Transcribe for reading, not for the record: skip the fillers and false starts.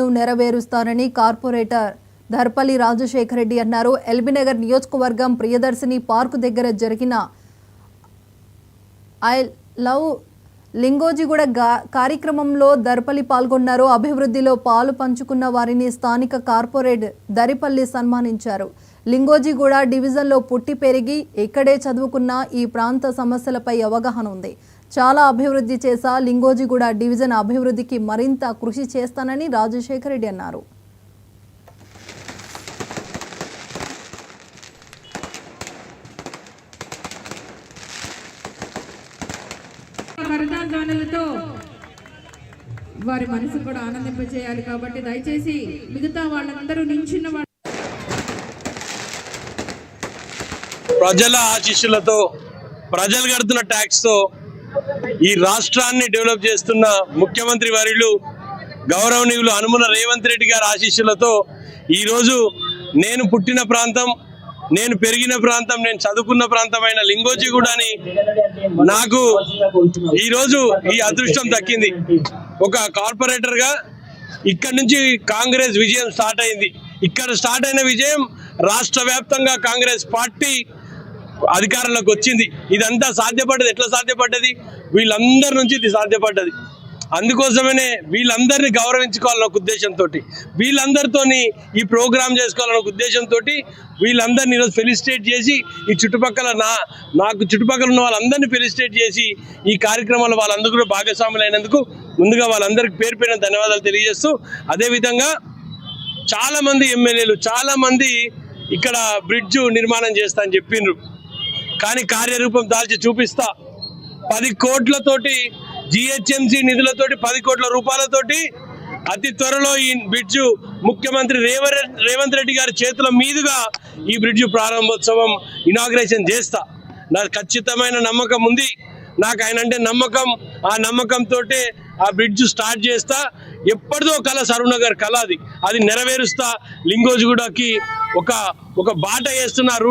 నెరవేరుస్తారని corporator Dharpalli Rajasekhar Reddy అన్నారు. ఎల్బీనగర్ నియోజకవర్గం Priyadarshini park దగ్గర జరిగిన ఐ లవ్ లింగోజిగూడ కార్యక్రమంలో ధర్పల్లి పాల్గొన్నారు. అభివృద్ధిలో పాలు పంచుకున్న వారిని స్థానిక కార్పొరేట్ దరిపల్లి సన్మానించారు. లింగోజిగూడ డివిజన్లో పుట్టి పెరిగి ఇక్కడే చదువుకున్న ఈ ప్రాంత సమస్యలపై అవగాహన ఉంది. చాలా అభివృద్ధి చేసా, లింగోజిగూడ డివిజన్ అభివృద్ధికి మరింత కృషి చేస్తానని రాజశేఖర్ రెడ్డి అన్నారు. వారి మనసు కూడా ఆనందింపజేయాలి కాబట్టి దయచేసి మిగతా వాళ్ళందరూ నించున్న ప్రజల ఆశీస్సులతో, ప్రజలు కడుతున్న ట్యాక్స్ తో ఈ రాష్ట్రాన్ని డెవలప్ చేస్తున్న ముఖ్యమంత్రి వర్యులు గౌరవనీయులు అనుముల రేవంత్ రెడ్డి గారి ఆశీస్సులతో ఈరోజు నేను పుట్టిన ప్రాంతం, నేను పెరిగిన ప్రాంతం, నేను చదువుకున్న ప్రాంతమైన లింగోజిగూడని నాకు ఈరోజు ఈ అదృష్టం దక్కింది. ఒక కార్పొరేటర్ గా ఇక్కడ నుంచి కాంగ్రెస్ విజయం స్టార్ట్ అయింది. ఇక్కడ స్టార్ట్ అయిన విజయం రాష్ట్ర వ్యాప్తంగా కాంగ్రెస్ పార్టీ అధికారంలోకి వచ్చింది. ఇదంతా సాధ్యపడ్డది. ఎట్లా సాధ్యపడ్డది? వీళ్ళందరి నుంచి ఇది సాధ్యపడ్డది. అందుకోసమనే వీళ్ళందరినీ గౌరవించుకోవాలన్న ఉద్దేశంతో, వీళ్ళందరితోని ఈ ప్రోగ్రామ్ చేసుకోవాలన్న ఉద్దేశంతో వీళ్ళందరినీ ఈరోజు ఫెలిసిటేట్ చేసి ఈ చుట్టుపక్కల నాకు చుట్టుపక్కల ఉన్న వాళ్ళందరినీ ఫెలిసిటేట్ చేసి ఈ కార్యక్రమంలో వాళ్ళందరూ కూడా భాగస్వాములు అయినందుకు ముందుగా వాళ్ళందరికీ పేరు పేరున ధన్యవాదాలు తెలియజేస్తూ, అదేవిధంగా చాలా మంది ఎమ్మెల్యేలు చాలా మంది ఇక్కడ బ్రిడ్జ్ నిర్మాణం చేస్తా అని చెప్పిండ్రు. కానీ కార్యరూపం దాల్చి చూపిస్తా. 10 కోట్లతోటి జిహెచ్ఎంసి నిధులతోటి 10 కోట్ల రూపాయలతోటి అతి త్వరలో ఈ బ్రిడ్జ్ ముఖ్యమంత్రి రేవంత్ రెడ్డి గారి చేతుల మీదుగా ఈ బ్రిడ్జ్ ప్రారంభోత్సవం ఇనాగ్రేషన్ చేస్తా. నాకు ఖచ్చితమైన నమ్మకం ఉంది. నాకు ఆయన అంటే నమ్మకం. ఆ నమ్మకంతో ఆ బ్రిడ్జ్ స్టార్ట్ చేస్తా. ఎప్పటిదో కళ సరూనగర్ కళ, అది నెరవేరుస్తా. లింగోజిగూడకి ఒక బాట వేస్తున్నారు.